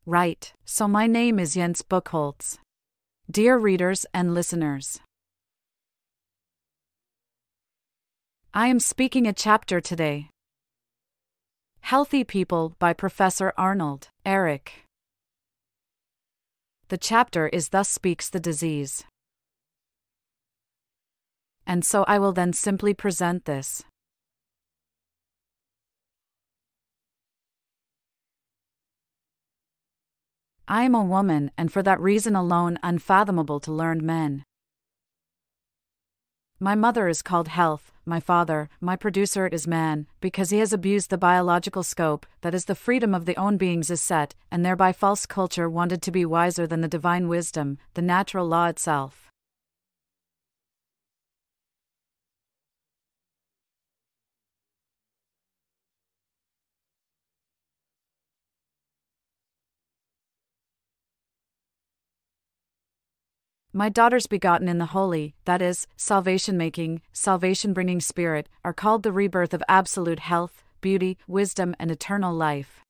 Right, so my name is Jens Buchholz. Dear readers and listeners, I am speaking a chapter today. Healthy People by Professor Arnold Ehret. The chapter is Thus Speaks the Disease. And so I will then simply present this. I am a woman, and for that reason alone unfathomable to learned men. My mother is called Health, my father, my producer is Man, because he has abused the biological scope, that is the freedom of the own beings is set, and thereby false culture wanted to be wiser than the divine wisdom, the natural law itself. My daughters begotten in the Holy, that is, salvation-making, salvation-bringing Spirit, are called the rebirth of absolute health, beauty, wisdom, and eternal life.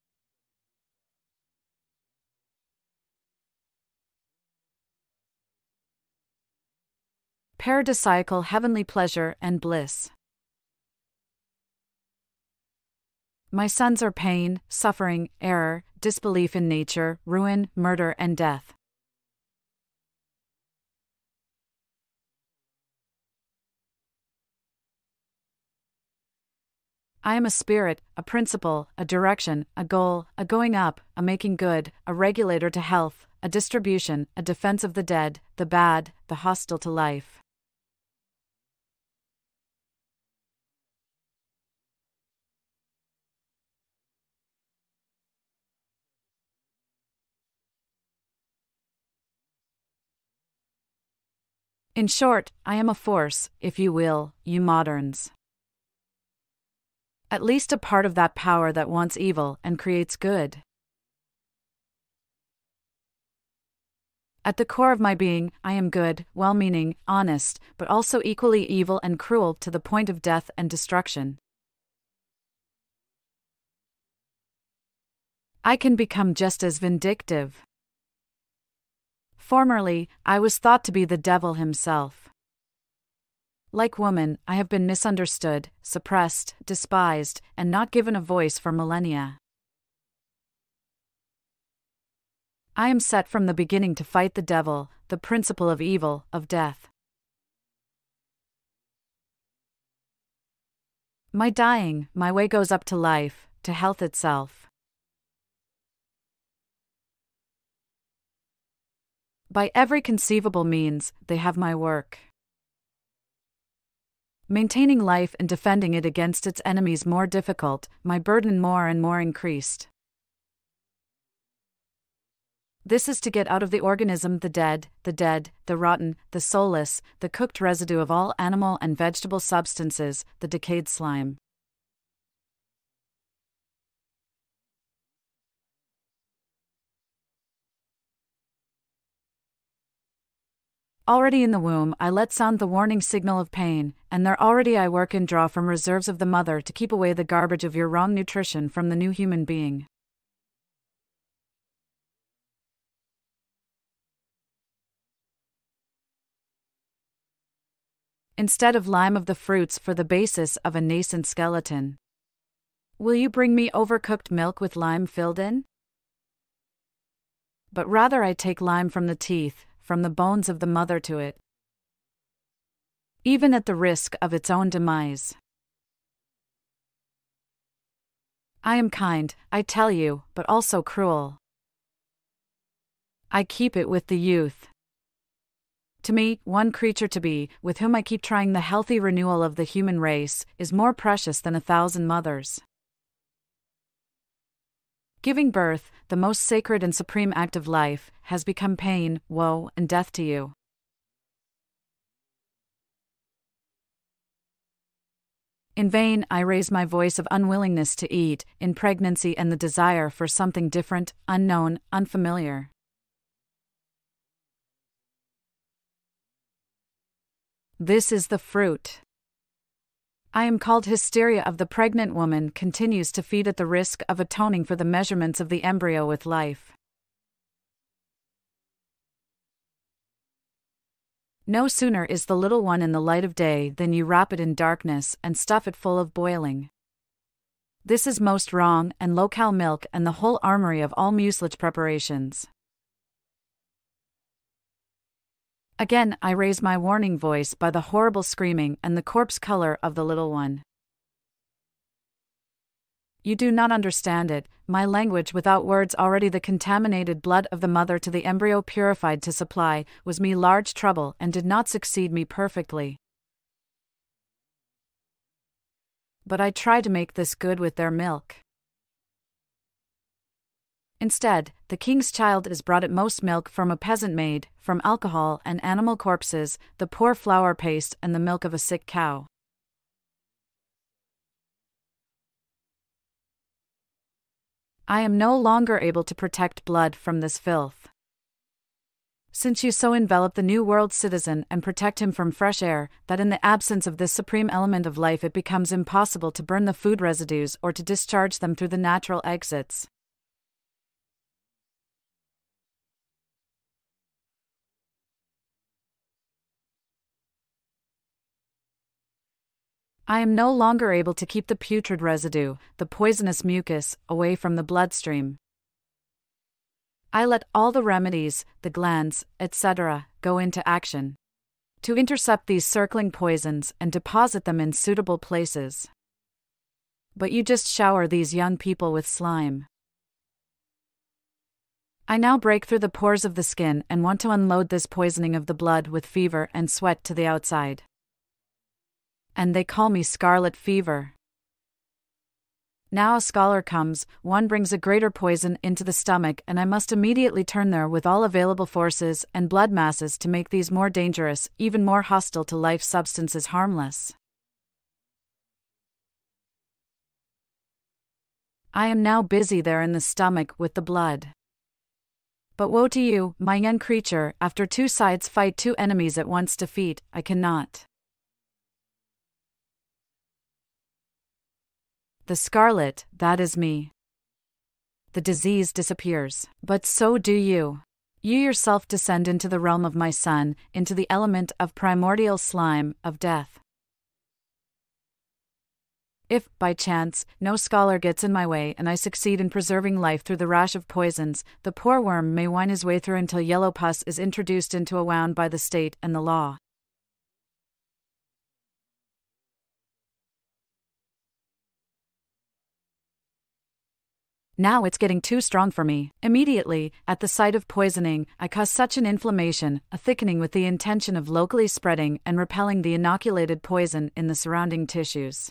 Paradisiacal heavenly pleasure and bliss. My sons are pain, suffering, error, disbelief in nature, ruin, murder, and death. I am a spirit, a principle, a direction, a goal, a going up, a making good, a regulator to health, a distribution, a defense of the dead, the bad, the hostile to life. In short, I am a force, if you will, you moderns. At least a part of that power that wants evil and creates good. At the core of my being, I am good, well-meaning, honest, but also equally evil and cruel to the point of death and destruction. I can become just as vindictive. Formerly, I was thought to be the devil himself. Like woman, I have been misunderstood, suppressed, despised, and not given a voice for millennia. I am set from the beginning to fight the devil, the principle of evil, of death. My dying, my way goes up to life, to health itself. By every conceivable means, they have my work. Maintaining life and defending it against its enemies more difficult, my burden more and more increased. This is to get out of the organism the dead, the rotten, the soulless, the cooked residue of all animal and vegetable substances, the decayed slime. Already in the womb I let sound the warning signal of pain, and there already I work and draw from reserves of the mother to keep away the garbage of your wrong nutrition from the new human being. Instead of lime of the fruits for the basis of a nascent skeleton. Will you bring me overcooked milk with lime filled in? But rather I take lime from the teeth, from the bones of the mother to it, even at the risk of its own demise. I am kind, I tell you, but also cruel. I keep it with the youth. To me, one creature to be, with whom I keep trying the healthy renewal of the human race, is more precious than 1,000 mothers. Giving birth, the most sacred and supreme act of life, has become pain, woe, and death to you. In vain I raise my voice of unwillingness to eat, in pregnancy and the desire for something different, unknown, unfamiliar. This is the fruit. I am called hysteria of the pregnant woman continues to feed at the risk of atoning for the measurements of the embryo with life. No sooner is the little one in the light of day than you wrap it in darkness and stuff it full of boiling. This is most wrong and low-cal milk and the whole armory of all mucilage preparations. Again I raise my warning voice by the horrible screaming and the corpse color of the little one. You do not understand it, my language without words already the contaminated blood of the mother to the embryo purified to supply, was me large trouble and did not succeed me perfectly. But I try to make this good with their milk. Instead, the king's child is brought at most milk from a peasant maid, from alcohol and animal corpses, the poor flour paste and the milk of a sick cow. I am no longer able to protect blood from this filth. Since you so envelop the New World citizen and protect him from fresh air, that in the absence of this supreme element of life it becomes impossible to burn the food residues or to discharge them through the natural exits. I am no longer able to keep the putrid residue, the poisonous mucus, away from the bloodstream. I let all the remedies, the glands, etc., go into action to intercept these circling poisons and deposit them in suitable places. But you just shower these young people with slime. I now break through the pores of the skin and want to unload this poisoning of the blood with fever and sweat to the outside. And they call me scarlet fever. Now a scholar comes, one brings a greater poison into the stomach and I must immediately turn there with all available forces and blood masses to make these more dangerous, even more hostile to life substances harmless. I am now busy there in the stomach with the blood. But woe to you, my young creature, after two sides fight two enemies at once defeat, I cannot. The scarlet, that is me. The disease disappears, but so do you. You yourself descend into the realm of my son, into the element of primordial slime, of death. If, by chance, no scholar gets in my way and I succeed in preserving life through the rash of poisons, the poor worm may wind his way through until yellow pus is introduced into a wound by the state and the law. Now it's getting too strong for me. Immediately, at the sight of poisoning, I cause such an inflammation, a thickening with the intention of locally spreading and repelling the inoculated poison in the surrounding tissues.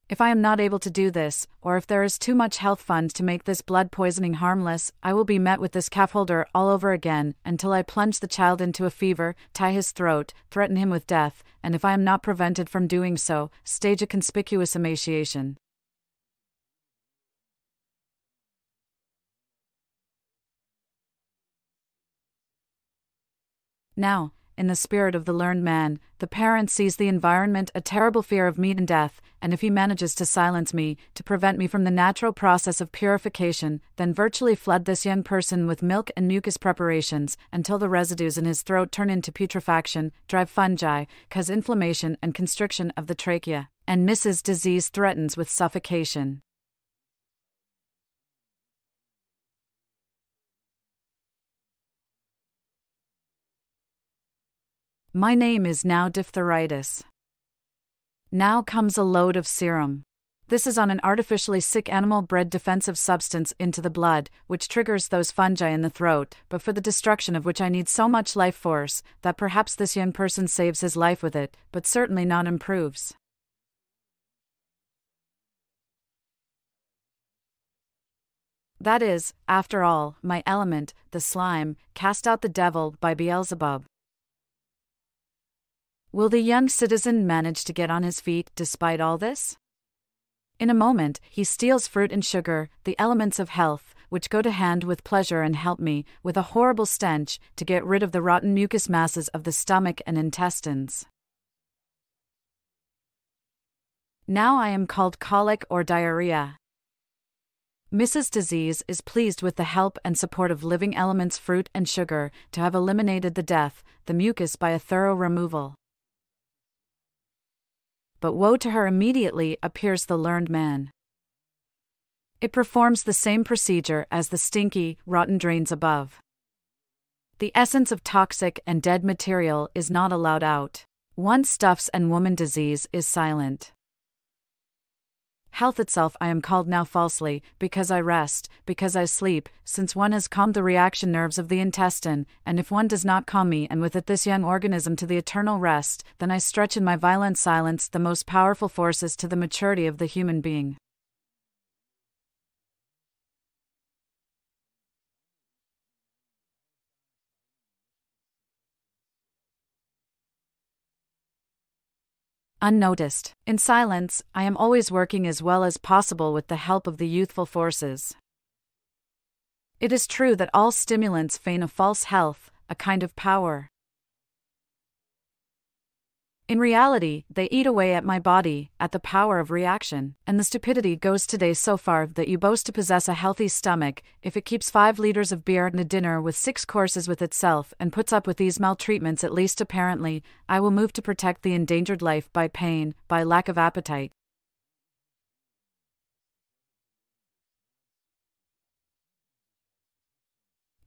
If I am not able to do this, or if there is too much health fund to make this blood poisoning harmless, I will be met with this scaffolder all over again, until I plunge the child into a fever, tie his throat, threaten him with death, and if I am not prevented from doing so, stage a conspicuous emaciation. Now, in the spirit of the learned man, the parent sees the environment a terrible fear of meat and death, and if he manages to silence me, to prevent me from the natural process of purification, then virtually flood this young person with milk and mucus preparations, until the residues in his throat turn into putrefaction, drive fungi, cause inflammation and constriction of the trachea, and Mrs. Disease threatens with suffocation. My name is now diphtheritis. Now comes a load of serum. This is on an artificially sick animal-bred defensive substance into the blood, which triggers those fungi in the throat, but for the destruction of which I need so much life force, that perhaps this young person saves his life with it, but certainly not improves. That is, after all, my element, the slime, cast out the devil by Beelzebub. Will the young citizen manage to get on his feet despite all this? In a moment, he steals fruit and sugar, the elements of health, which go to hand with pleasure and help me, with a horrible stench, to get rid of the rotten mucous masses of the stomach and intestines. Now I am called colic or diarrhea. Mrs. Disease is pleased with the help and support of living elements fruit and sugar to have eliminated the mucus by a thorough removal. But woe to her immediately appears the learned man. It performs the same procedure as the stinky, rotten drains above. The essence of toxic and dead material is not allowed out. One stuffs and woman disease is silent. Health itself I am called now falsely, because I rest, because I sleep, since one has calmed the reaction nerves of the intestine, and if one does not calm me and with it this young organism to the eternal rest, then I stretch in my violent silence the most powerful forces to the maturity of the human being. Unnoticed. In silence, I am always working as well as possible with the help of the youthful forces. It is true that all stimulants feign a false health, a kind of power. In reality, they eat away at my body, at the power of reaction, and the stupidity goes today so far that you boast to possess a healthy stomach, if it keeps 5 liters of beer and a dinner with 6 courses with itself and puts up with these maltreatments at least apparently, I will move to protect the endangered life by pain, by lack of appetite.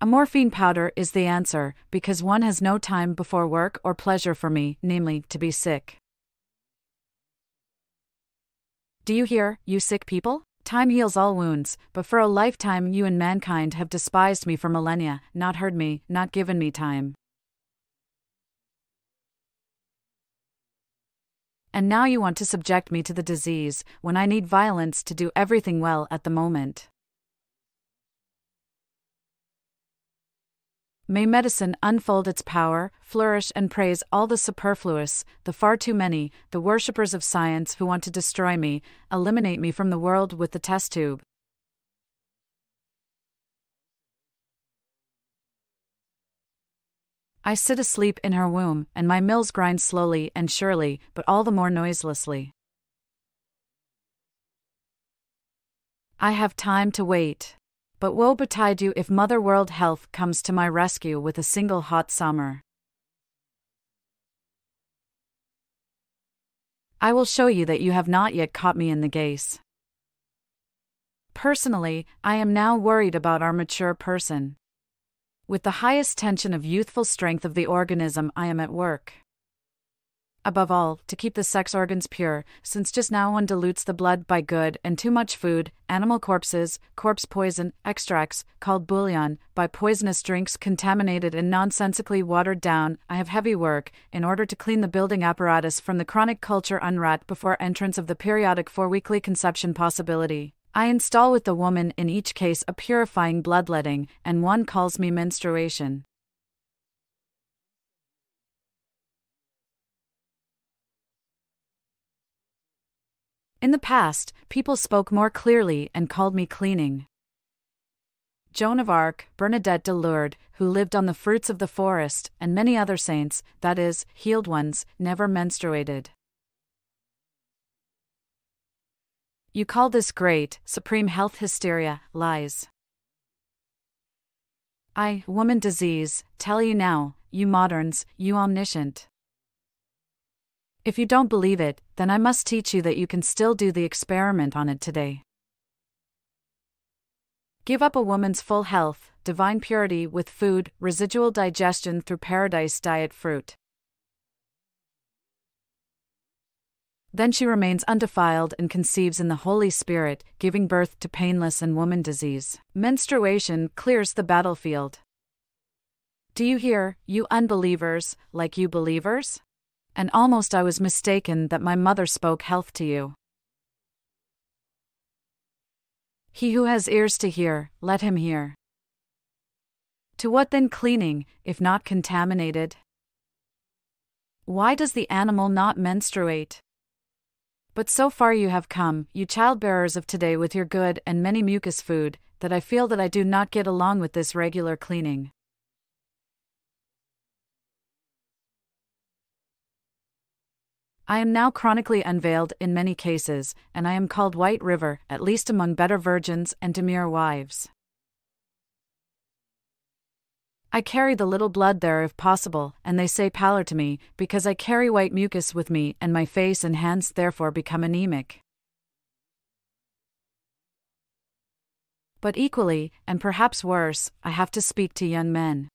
A morphine powder is the answer, because one has no time before work or pleasure for me, namely, to be sick. Do you hear, you sick people? Time heals all wounds, but for a lifetime you and mankind have despised me for millennia, not heard me, not given me time. And now you want to subject me to the disease, when I need violence to do everything well at the moment. May medicine unfold its power, flourish and praise all the superfluous, the far too many, the worshippers of science who want to destroy me, eliminate me from the world with the test tube. I sit asleep in her womb, and my mills grind slowly and surely, but all the more noiselessly. I have time to wait. But woe betide you if Mother World Health comes to my rescue with a single hot summer. I will show you that you have not yet caught me in the gaze. Personally, I am now worried about our mature person. With the highest tension of youthful strength of the organism, I am at work. Above all, to keep the sex organs pure, since just now one dilutes the blood by good and too much food, animal corpses, corpse poison, extracts, called bouillon, by poisonous drinks contaminated and nonsensically watered down. I have heavy work, in order to clean the building apparatus from the chronic culture unrat before entrance of the periodic 4-weekly conception possibility. I install with the woman in each case a purifying bloodletting, and one calls me menstruation. In the past, people spoke more clearly and called me cleaning. Joan of Arc, Bernadette de Lourdes, who lived on the fruits of the forest, and many other saints, that is, healed ones, never menstruated. You call this great, supreme health hysteria, lies. I, woman disease, tell you now, you moderns, you omniscient. If you don't believe it, then I must teach you that you can still do the experiment on it today. Give up a woman's full health, divine purity with food, residual digestion through paradise diet fruit. Then she remains undefiled and conceives in the Holy Spirit, giving birth to painless and woman disease. Menstruation clears the battlefield. Do you hear, you unbelievers, like you believers? And almost I was mistaken that my mother spoke health to you. He who has ears to hear, let him hear. To what then cleaning, if not contaminated? Why does the animal not menstruate? But so far you have come, you childbearers of today, with your good and many mucus food, that I feel that I do not get along with this regular cleaning. I am now chronically unveiled in many cases, and I am called White River, at least among better virgins and demure wives. I carry the little blood there if possible, and they say pallor to me, because I carry white mucus with me, and my face and hands therefore become anemic. But equally, and perhaps worse, I have to speak to young men.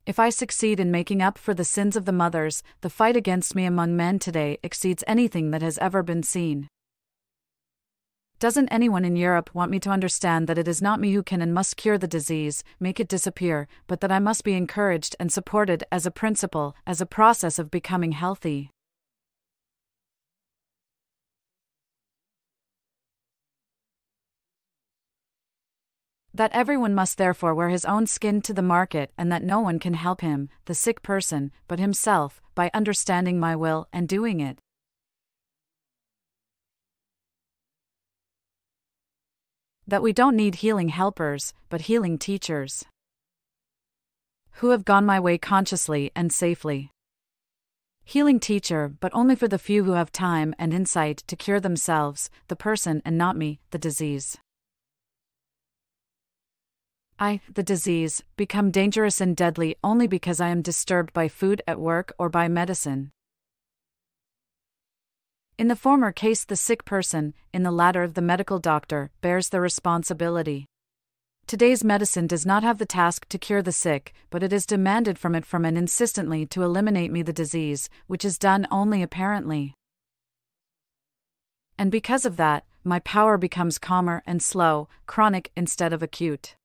If I succeed in making up for the sins of the mothers, the fight against me among men today exceeds anything that has ever been seen. Doesn't anyone in Europe want me to understand that it is not me who can and must cure the disease, make it disappear, but that I must be encouraged and supported as a principle, as a process of becoming healthy? That everyone must therefore wear his own skin to the market, and that no one can help him, the sick person, but himself, by understanding my will and doing it. That we don't need healing helpers, but healing teachers, who have gone my way consciously and safely. Healing teacher, but only for the few who have time and insight to cure themselves, the person, and not me, the disease. I, the disease, become dangerous and deadly only because I am disturbed by food at work or by medicine. In the former case, the sick person, in the latter, the medical doctor, bears the responsibility. Today's medicine does not have the task to cure the sick, but it is demanded from it and insistently to eliminate me the disease, which is done only apparently. And because of that, my power becomes calmer and slow, chronic instead of acute.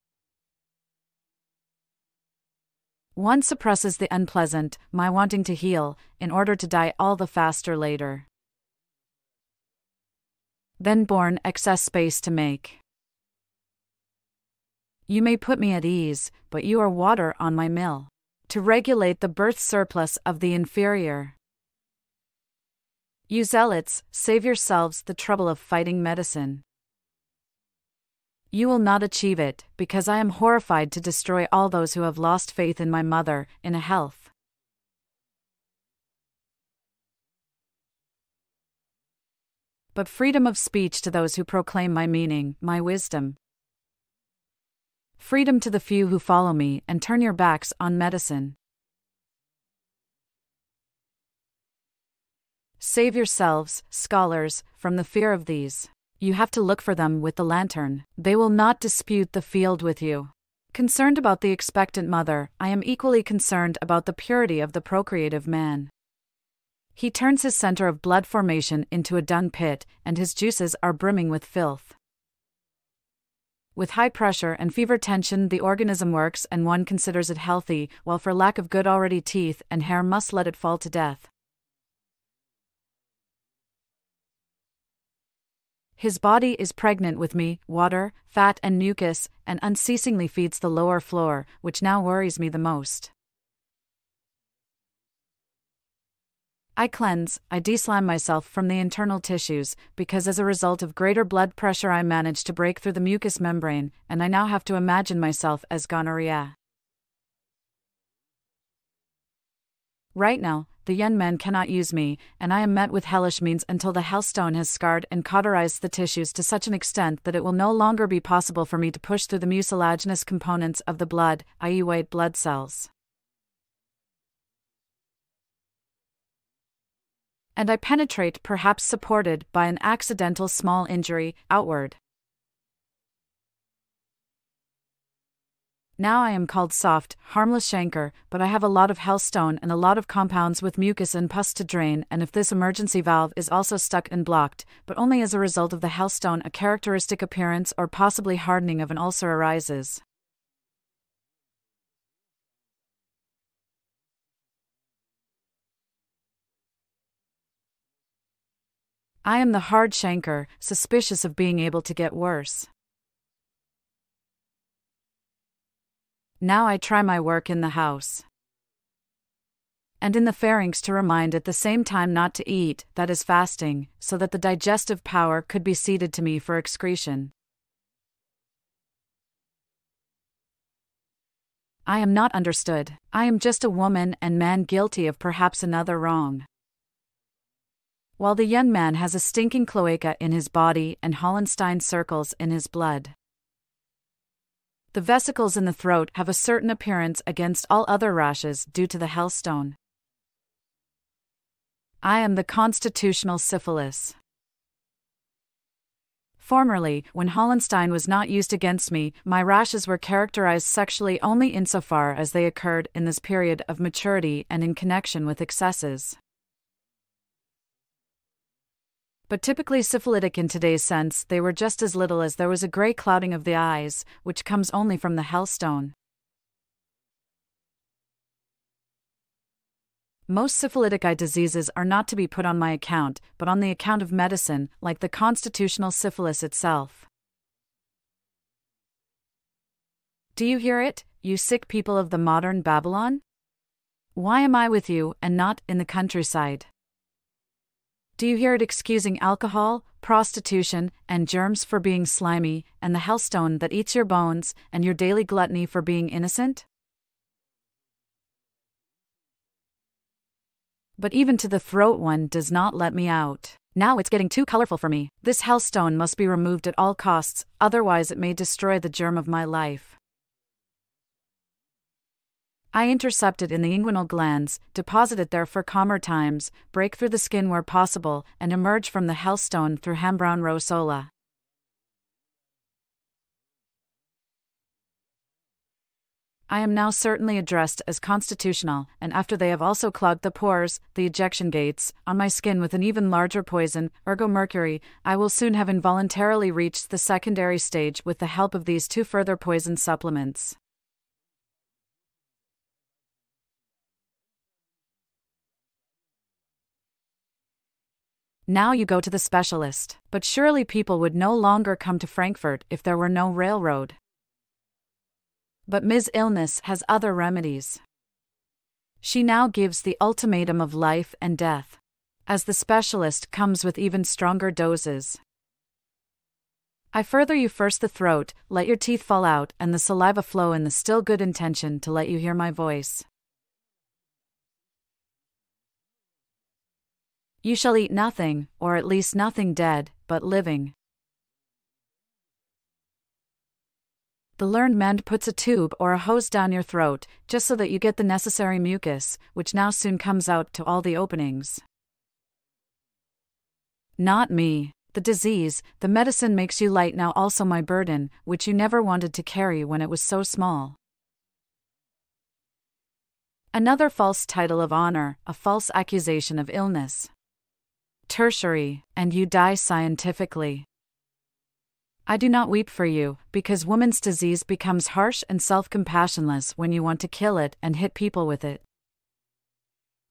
One suppresses the unpleasant, my wanting to heal, in order to die all the faster later. Then born excess space to make. You may put me at ease, but you are water on my mill, to regulate the birth surplus of the inferior. You zealots, save yourselves the trouble of fighting medicine. You will not achieve it, because I am horrified to destroy all those who have lost faith in my mother, in a health. But freedom of speech to those who proclaim my meaning, my wisdom. Freedom to the few who follow me and turn your backs on medicine. Save yourselves, scholars, from the fear of these. You have to look for them with the lantern. They will not dispute the field with you. Concerned about the expectant mother, I am equally concerned about the purity of the procreative man. He turns his center of blood formation into a dung pit, and his juices are brimming with filth. With high pressure and fever tension the organism works and one considers it healthy, while for lack of good already teeth and hair must let it fall to death. His body is pregnant with me, water, fat and mucus, and unceasingly feeds the lower floor, which now worries me the most. I cleanse, I deslime myself from the internal tissues, because as a result of greater blood pressure I manage to break through the mucous membrane, and I now have to imagine myself as gonorrhea. Right now, the young men cannot use me, and I am met with hellish means until the hellstone has scarred and cauterized the tissues to such an extent that it will no longer be possible for me to push through the mucilaginous components of the blood, i.e. white blood cells. And I penetrate, perhaps supported by an accidental small injury, outward. Now I am called soft, harmless chancre, but I have a lot of hellstone and a lot of compounds with mucus and pus to drain, and if this emergency valve is also stuck and blocked, but only as a result of the hellstone, a characteristic appearance or possibly hardening of an ulcer arises. I am the hard chancre, suspicious of being able to get worse. Now I try my work in the house. And in the pharynx to remind at the same time not to eat, that is fasting, so that the digestive power could be ceded to me for excretion. I am not understood. I am just a woman and man guilty of perhaps another wrong. While the young man has a stinking cloaca in his body and Hollenstein circles in his blood. The vesicles in the throat have a certain appearance against all other rashes due to the hellstone. I am the constitutional syphilis. Formerly, when Hollenstein was not used against me, my rashes were characterized sexually only insofar as they occurred in this period of maturity and in connection with excesses. But typically syphilitic in today's sense, they were just as little as there was a gray clouding of the eyes, which comes only from the hellstone. Most syphilitic eye diseases are not to be put on my account, but on the account of medicine, like the constitutional syphilis itself. Do you hear it, you sick people of the modern Babylon? Why am I with you and not in the countryside? Do you hear it excusing alcohol, prostitution, and germs for being slimy, and the hellstone that eats your bones, and your daily gluttony for being innocent? But even to the throat one does not let me out. Now it's getting too colorful for me. This hellstone must be removed at all costs, otherwise it may destroy the germ of my life. I intercept it in the inguinal glands, deposit it there for calmer times, break through the skin where possible, and emerge from the hellstone through Hambrown Rosola. I am now certainly addressed as constitutional, and after they have also clogged the pores, the ejection gates, on my skin with an even larger poison, ergo mercury, I will soon have involuntarily reached the secondary stage with the help of these two further poison supplements. Now you go to the specialist, but surely people would no longer come to Frankfurt if there were no railroad. But Ms. Illness has other remedies. She now gives the ultimatum of life and death. As the specialist comes with even stronger doses. I further you first the throat, let your teeth fall out and the saliva flow in the still good intention to let you hear my voice. You shall eat nothing, or at least nothing dead, but living. The learned man puts a tube or a hose down your throat, just so that you get the necessary mucus, which now soon comes out to all the openings. Not me. The disease, the medicine makes you light now also my burden, which you never wanted to carry when it was so small. Another false title of honor, a false accusation of illness. Tertiary, and you die scientifically. I do not weep for you, because woman's disease becomes harsh and self-compassionless when you want to kill it and hit people with it.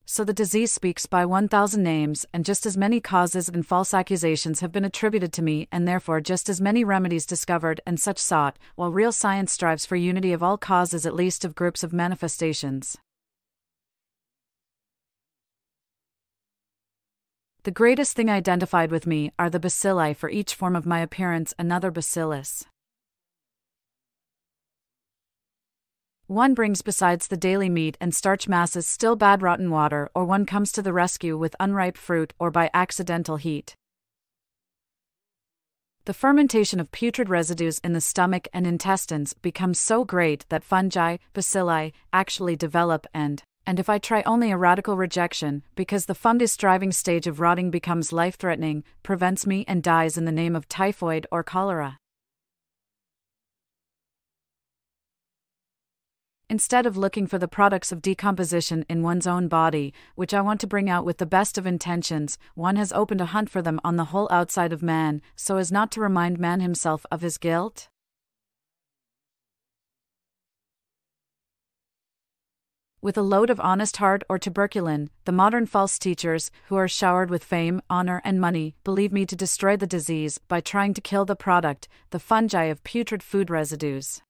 So the disease speaks by 1,000 names, and just as many causes and false accusations have been attributed to me, and therefore just as many remedies discovered and such sought, while real science strives for unity of all causes, at least of groups of manifestations. The greatest thing identified with me are the bacilli, for each form of my appearance another bacillus. One brings besides the daily meat and starch masses still bad rotten water, or one comes to the rescue with unripe fruit or by accidental heat. The fermentation of putrid residues in the stomach and intestines becomes so great that fungi, bacilli, actually develop and if I try only a radical rejection, because the fungus driving stage of rotting becomes life-threatening, prevents me and dies in the name of typhoid or cholera. Instead of looking for the products of decomposition in one's own body, which I want to bring out with the best of intentions, one has opened a hunt for them on the whole outside of man, so as not to remind man himself of his guilt. With a load of honest heart or tuberculin, the modern false teachers, who are showered with fame, honor, and money, believe me to destroy the disease by trying to kill the product, the fungi of putrid food residues.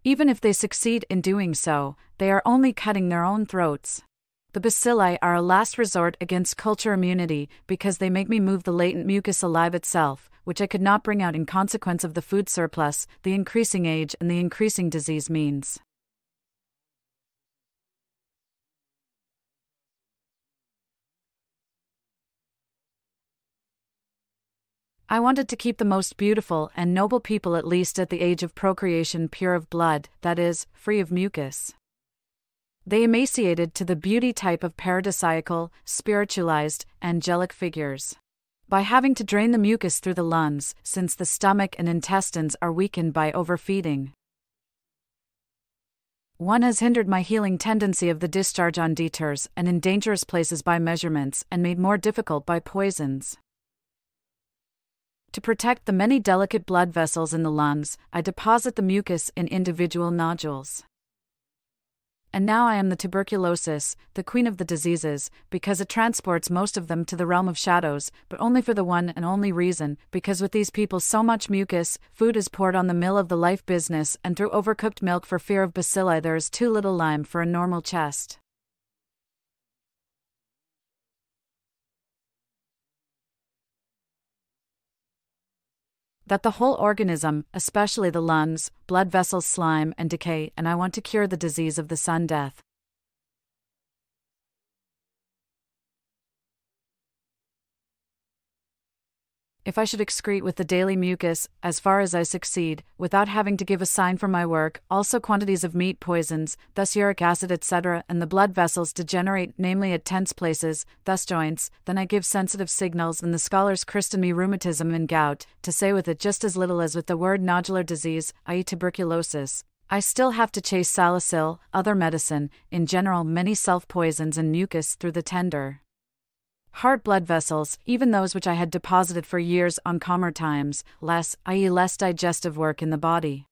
Even if they succeed in doing so, they are only cutting their own throats. The bacilli are a last resort against culture immunity because they make me move the latent mucus alive itself, which I could not bring out in consequence of the food surplus, the increasing age, and the increasing disease means. I wanted to keep the most beautiful and noble people at least at the age of procreation pure of blood, that is, free of mucus. They emaciated to the beauty type of paradisiacal, spiritualized, angelic figures. By having to drain the mucus through the lungs, since the stomach and intestines are weakened by overfeeding. One has hindered my healing tendency of the discharge on detours and in dangerous places by measurements and made more difficult by poisons. To protect the many delicate blood vessels in the lungs, I deposit the mucus in individual nodules. And now I am the tuberculosis, the queen of the diseases, because it transports most of them to the realm of shadows, but only for the one and only reason, because with these people so much mucus, food is poured on the mill of the life business, and through overcooked milk for fear of bacilli there is too little lime for a normal chest. That the whole organism, especially the lungs, blood vessels slime and decay, and I want to cure the disease of the sun death. If I should excrete with the daily mucus, as far as I succeed, without having to give a sign for my work, also quantities of meat poisons, thus uric acid etc., and the blood vessels degenerate, namely at tense places, thus joints, then I give sensitive signals, and the scholars christen me rheumatism and gout, to say with it just as little as with the word nodular disease, i.e. tuberculosis. I still have to chase salicil, other medicine, in general many self-poisons and mucus through the tender heart blood vessels, even those which I had deposited for years on calmer times, less, i.e. less digestive work in the body.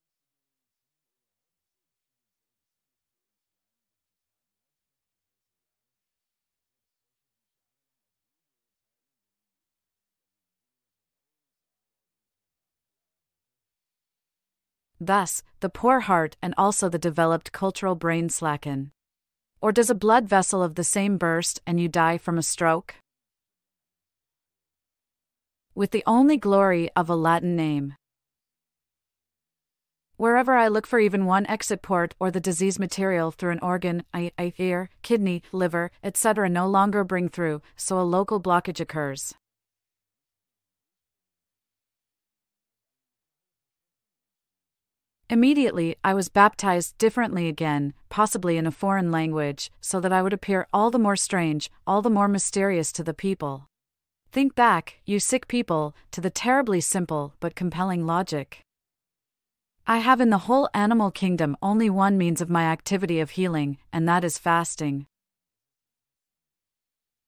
Thus, the poor heart and also the developed cultural brain slacken. Or does a blood vessel of the same burst and you die from a stroke? With the only glory of a Latin name. Wherever I look for even one exit port or the disease material through an organ, ear, kidney, liver, etc. no longer bring through, so a local blockage occurs. Immediately, I was baptized differently again, possibly in a foreign language, so that I would appear all the more strange, all the more mysterious to the people. Think back, you sick people, to the terribly simple but compelling logic. I have in the whole animal kingdom only one means of my activity of healing, and that is fasting.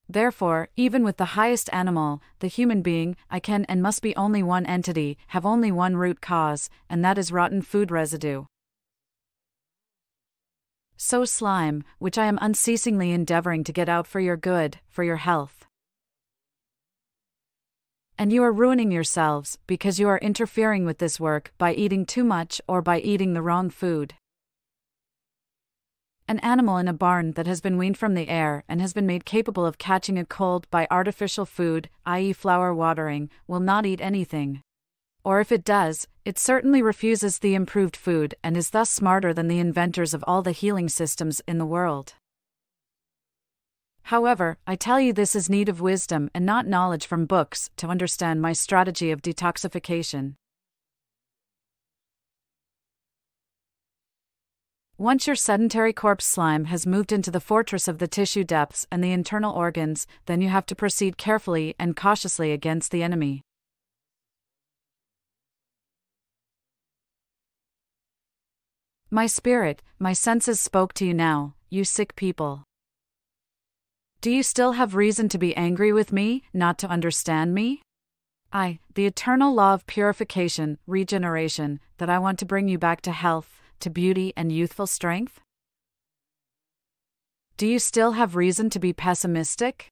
Therefore, even with the highest animal, the human being, I can and must be only one entity, have only one root cause, and that is rotten food residue. So slime, which I am unceasingly endeavoring to get out for your good, for your health. And you are ruining yourselves, because you are interfering with this work by eating too much or by eating the wrong food. An animal in a barn that has been weaned from the air and has been made capable of catching a cold by artificial food, i.e. flour watering, will not eat anything. Or if it does, it certainly refuses the improved food and is thus smarter than the inventors of all the healing systems in the world. However, I tell you this is need of wisdom and not knowledge from books to understand my strategy of detoxification. Once your sedentary corpse slime has moved into the fortress of the tissue depths and the internal organs, then you have to proceed carefully and cautiously against the enemy. My spirit, my senses spoke to you now, you sick people. Do you still have reason to be angry with me, not to understand me? The eternal law of purification, regeneration, that I want to bring you back to health, to beauty and youthful strength? Do you still have reason to be pessimistic?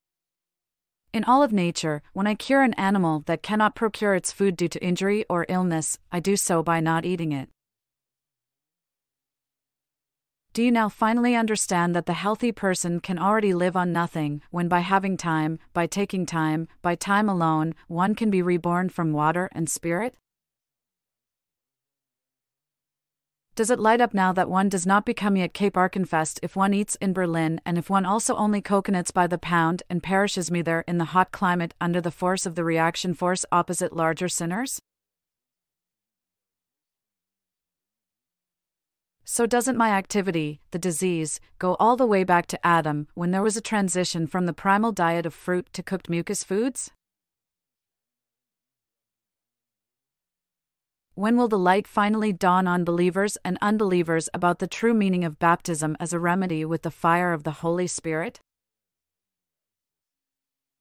In all of nature, when I cure an animal that cannot procure its food due to injury or illness, I do so by not eating it. Do you now finally understand that the healthy person can already live on nothing, when by having time, by taking time, by time alone, one can be reborn from water and spirit? Does it light up now that one does not become yet Cape Arkenfest if one eats in Berlin, and if one also only coconuts by the pound and perishes me there in the hot climate under the force of the reaction force opposite larger sinners? So doesn't my activity, the disease, go all the way back to Adam, when there was a transition from the primal diet of fruit to cooked mucus foods? When will the light finally dawn on believers and unbelievers about the true meaning of baptism as a remedy with the fire of the Holy Spirit?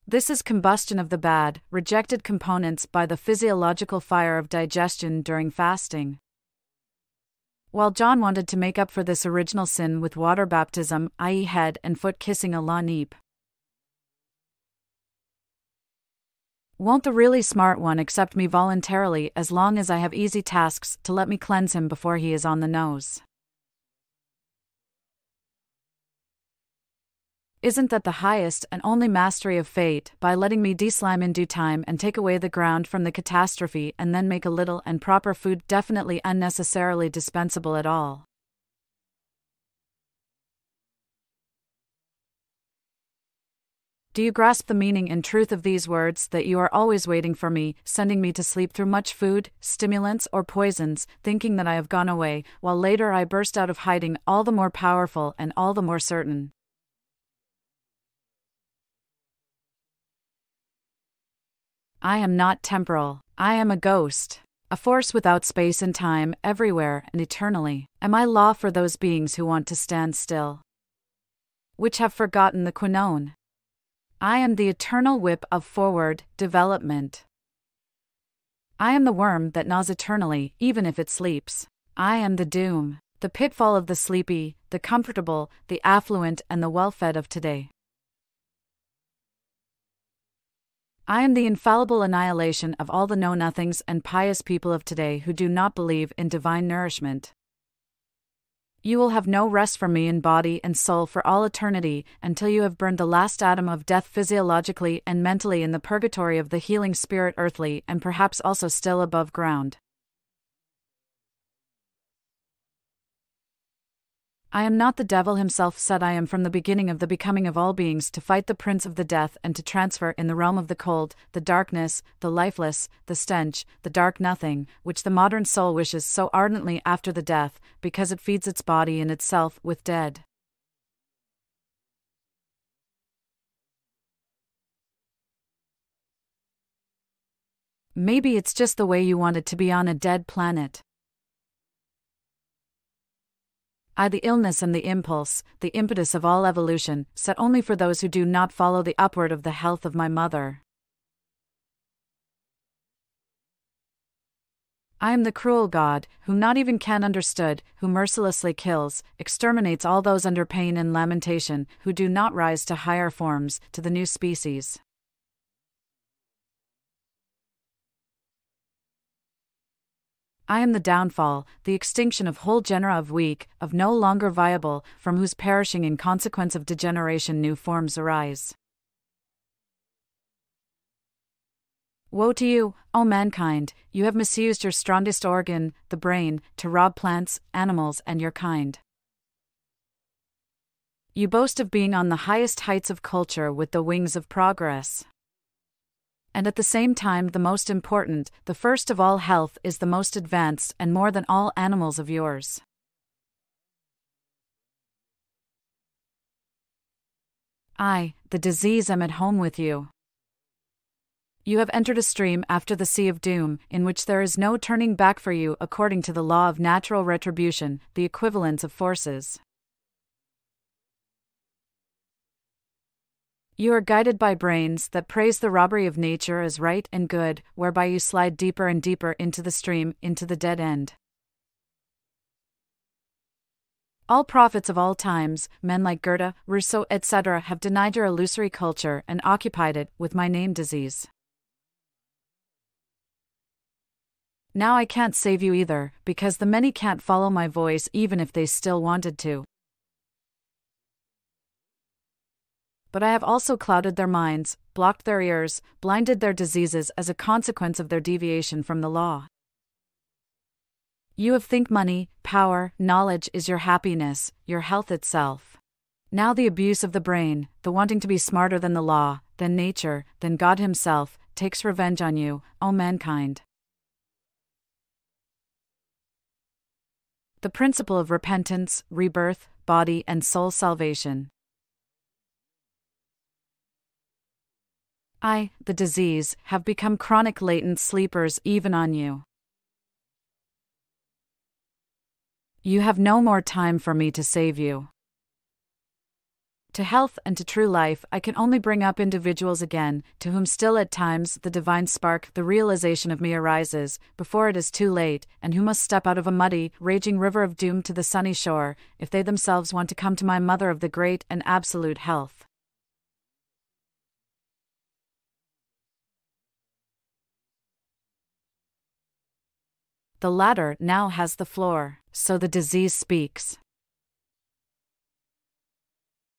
This is combustion of the bad, rejected components by the physiological fire of digestion during fasting. While John wanted to make up for this original sin with water baptism, i.e. head and foot kissing a la neep. Won't the really smart one accept me voluntarily as long as I have easy tasks to let me cleanse him before he is on the nose? Isn't that the highest and only mastery of fate, by letting me deslime in due time and take away the ground from the catastrophe and then make a little and proper food definitely unnecessarily dispensable at all? Do you grasp the meaning and truth of these words, that you are always waiting for me, sending me to sleep through much food, stimulants or poisons, thinking that I have gone away, while later I burst out of hiding all the more powerful and all the more certain? I am not temporal. I am a ghost. A force without space and time, everywhere and eternally. Am I law for those beings who want to stand still? Which have forgotten the quinone. I am the eternal whip of forward development. I am the worm that gnaws eternally, even if it sleeps. I am the doom, the pitfall of the sleepy, the comfortable, the affluent and the well-fed of today. I am the infallible annihilation of all the know-nothings and pious people of today who do not believe in divine nourishment. You will have no rest from me in body and soul for all eternity, until you have burned the last atom of death physiologically and mentally in the purgatory of the healing spirit earthly and perhaps also still above ground. I am not the devil himself said I am from the beginning of the becoming of all beings to fight the prince of the death and to transfer in the realm of the cold, the darkness, the lifeless, the stench, the dark nothing, which the modern soul wishes so ardently after the death, because it feeds its body in itself with dead. Maybe it's just the way you want it to be on a dead planet. The illness and the impulse, the impetus of all evolution, set only for those who do not follow the upward of the health of my mother. I am the cruel God, whom not even can understood, who mercilessly kills, exterminates all those under pain and lamentation, who do not rise to higher forms, to the new species. I am the downfall, the extinction of whole genera of weak, of no longer viable, from whose perishing in consequence of degeneration new forms arise. Woe to you, O mankind, you have misused your strongest organ, the brain, to rob plants, animals and your kind. You boast of being on the highest heights of culture with the wings of progress. And at the same time the most important, the first of all health is the most advanced and more than all animals of yours. I, the disease, am at home with you. You have entered a stream after the sea of doom, in which there is no turning back for you according to the law of natural retribution, the equivalence of forces. You are guided by brains that praise the robbery of nature as right and good, whereby you slide deeper and deeper into the stream, into the dead end. All prophets of all times, men like Goethe, Rousseau, etc., have denied your illusory culture and occupied it with my name disease. Now I can't save you either, because the many can't follow my voice even if they still wanted to. But I have also clouded their minds, blocked their ears, blinded their diseases as a consequence of their deviation from the law. You have think money, power, knowledge is your happiness, your health itself. Now the abuse of the brain, the wanting to be smarter than the law, than nature, than God himself, takes revenge on you, O mankind. The principle of repentance, rebirth, body and soul salvation. I, the disease, have become chronic latent sleepers even on you. You have no more time for me to save you. To health and to true life I can only bring up individuals again, to whom still at times the divine spark, the realization of me arises, before it is too late, and who must step out of a muddy, raging river of doom to the sunny shore, if they themselves want to come to my Mother of the great and absolute health. The latter now has the floor, so the disease speaks.